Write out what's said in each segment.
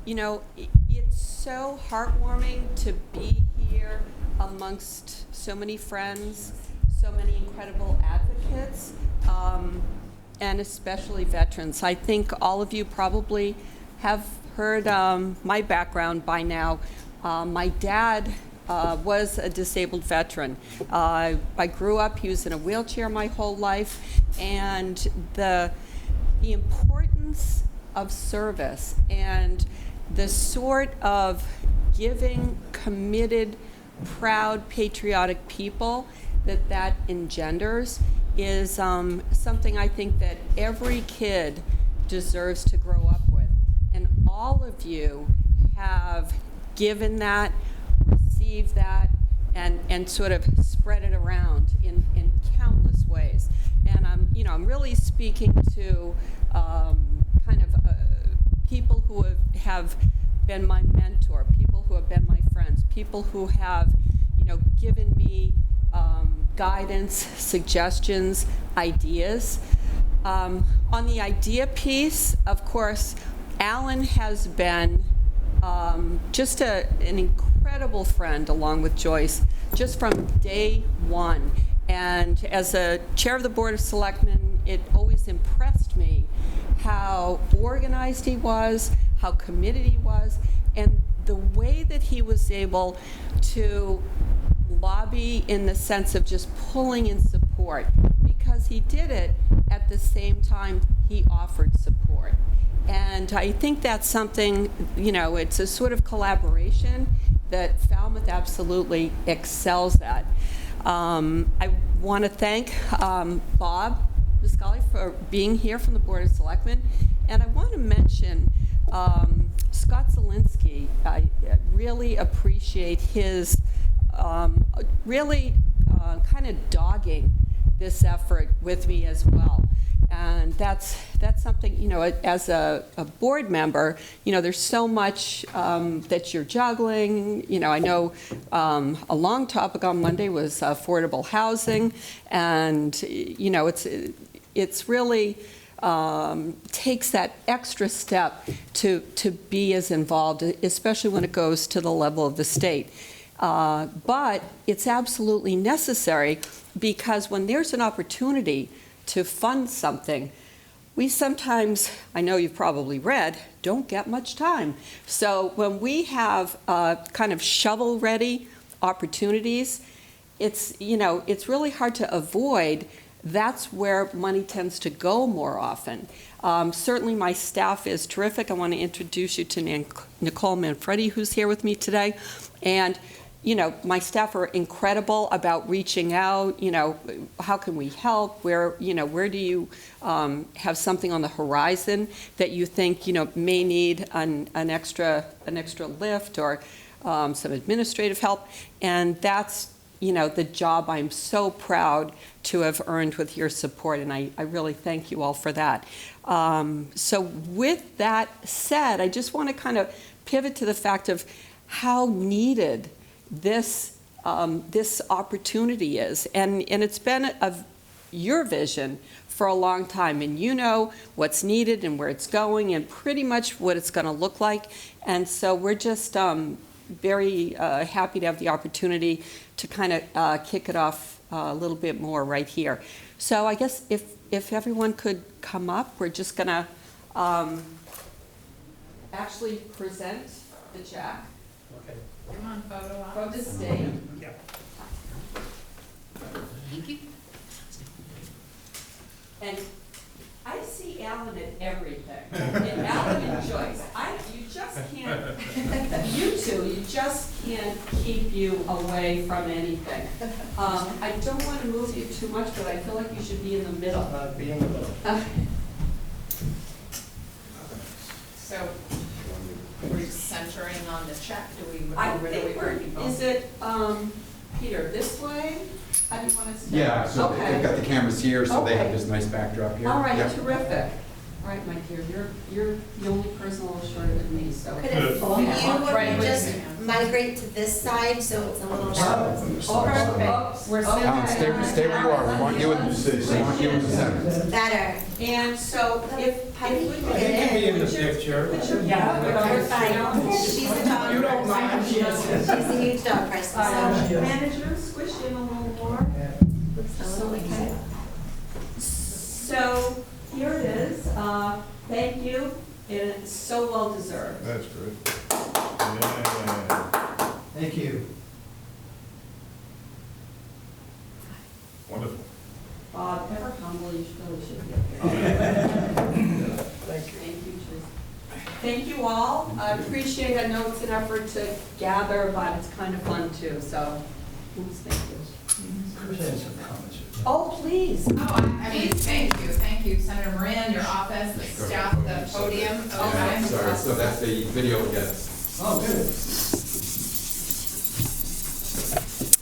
you know, it's so heartwarming to be here amongst so many friends, so many incredible advocates, and especially veterans. I think all of you probably have heard my background by now. My dad was a disabled veteran. I grew up, he was in a wheelchair my whole life, and the importance of service and the sort of giving, committed, proud, patriotic people that engenders is something I think that every kid deserves to grow up with. And all of you have given that, received that, and sort of spread it around in countless ways. And I'm really speaking to kind of people who have been my mentor, people who have been my friends, people who have, given me guidance, suggestions, ideas. On the idea piece, of course, Alan has been just an incredible friend along with Joyce, just from day one. And as a chair of the Board of Selectmen, it always impressed me how organized he was, how committed he was, and the way that he was able to lobby in the sense of just pulling in support, because he did it at the same time he offered support. And I think that's something, it's a sort of collaboration that Falmouth absolutely excels at. I want to thank Bob Viscali for being here from the Board of Selectmen. And I want to mention Scott Zielinski. I really appreciate his really kind of dogging this effort with me as well. And that's something, as a board member, there's so much that you're juggling. I know a long topic on Monday was affordable housing, and, it's really takes that extra step to be as involved, especially when it goes to the level of the state. But it's absolutely necessary, because when there's an opportunity to fund something, we sometimes, I know you've probably read, don't get much time. So when we have kind of shovel-ready opportunities, it's really hard to avoid. That's where money tends to go more often. Certainly my staff is terrific. I want to introduce you to Nicole Manfredi, who's here with me today. And my staff are incredible about reaching out, how can we help, where do you have something on the horizon that you think, may need an extra lift or some administrative help. And that's, the job I'm so proud to have earned with your support, and I really thank you all for that. So with that said, I just want to kind of pivot to the fact of how needed this opportunity is, and it's been your vision for a long time, and you know what's needed and where it's going and pretty much what it's going to look like. And so we're just very happy to have the opportunity to kind of kick it off a little bit more right here. So I guess if everyone could come up, we're just going to actually present the check. Okay. Come on, photo op. From the state. Yeah. Thank you. And I see Alan in everything. And Alan and Joyce. You just can't, you two, you just can't keep you away from anything. I don't want to move you too much, but I feel like you should be in the middle. Be in the middle. So, we're centering on the check. Do we? I think is it, Peter, this way? How do you want to start? Yeah, so Okay. they've got the cameras here, so they have Okay. this nice backdrop here. All right, Yep. terrific. right, my dear, you're the only person a little shorter than me, so. Could if you would just migrate to this side, so it's a little down. Perfect. We're Alan, stay where you are. We want you in the center. Better. And so if How do you we get could in? in the picture. We're fine. She's a dog. You don't mind. She's a huge dog person, so. manager, squish in a little more. So we can. So here it is. Thank you, and it's so well deserved. That's good. Yeah. Thank you. Wonderful. Bob, ever humble, you really should be up here. Thank you. Thank you, Tris. Thank you all. I appreciate it. I know it's an effort to gather, but it's kind of fun too, so thank you. Oh, please. Oh, I mean, thank you, Senator Moran, your office, the staff, the podium. Okay. Sorry, so that's the video again. Oh, good.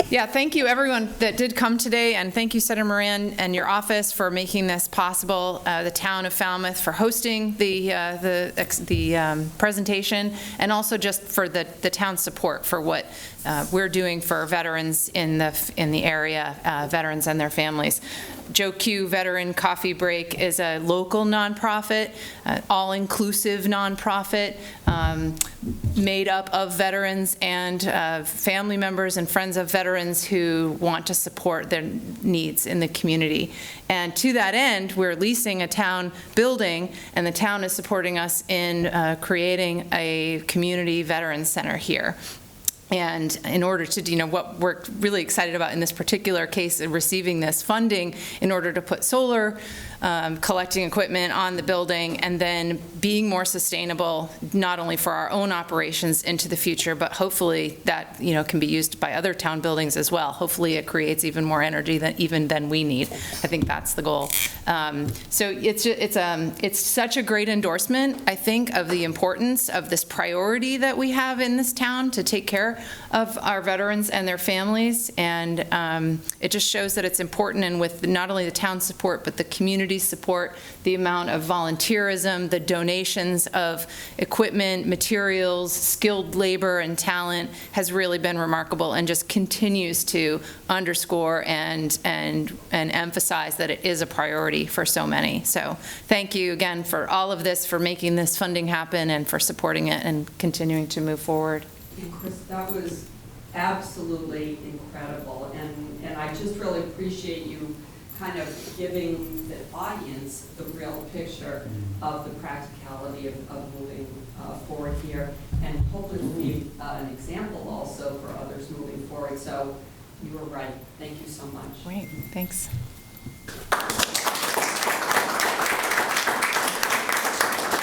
Yeah, thank you everyone that did come today, and thank you Senator Moran and your office for making this possible. The town of Falmouth for hosting the presentation, and also just for the town's support for what we're doing for veterans in the area, veterans and their families. Joe Q Veteran Coffee Break is a local nonprofit, all-inclusive nonprofit, made up of veterans and family members and friends of veterans who want to support their needs in the community. And to that end, we're leasing a town building, and the town is supporting us in creating a community veterans center here. And in order to, what we're really excited about in this particular case of receiving this funding in order to put solar collecting equipment on the building, and then being more sustainable, not only for our own operations into the future, but hopefully that, can be used by other town buildings as well. Hopefully it creates even more energy than we need. I think that's the goal. So it's such a great endorsement, I think, of the importance of this priority that we have in this town to take care of our veterans and their families. And it just shows that it's important, and with not only the town support, but the community support, the amount of volunteerism, the donations of equipment, materials, skilled labor, and talent has really been remarkable, and just continues to underscore and emphasize that it is a priority for so many. So thank you again for all of this, for making this funding happen, and for supporting it and continuing to move forward. And Chris, that was absolutely incredible, and I just really appreciate you kind of giving the audience the real picture of the practicality of moving forward here, and hopefully will be an example also for others moving forward. So you were right. Thank you so much. Great, thanks.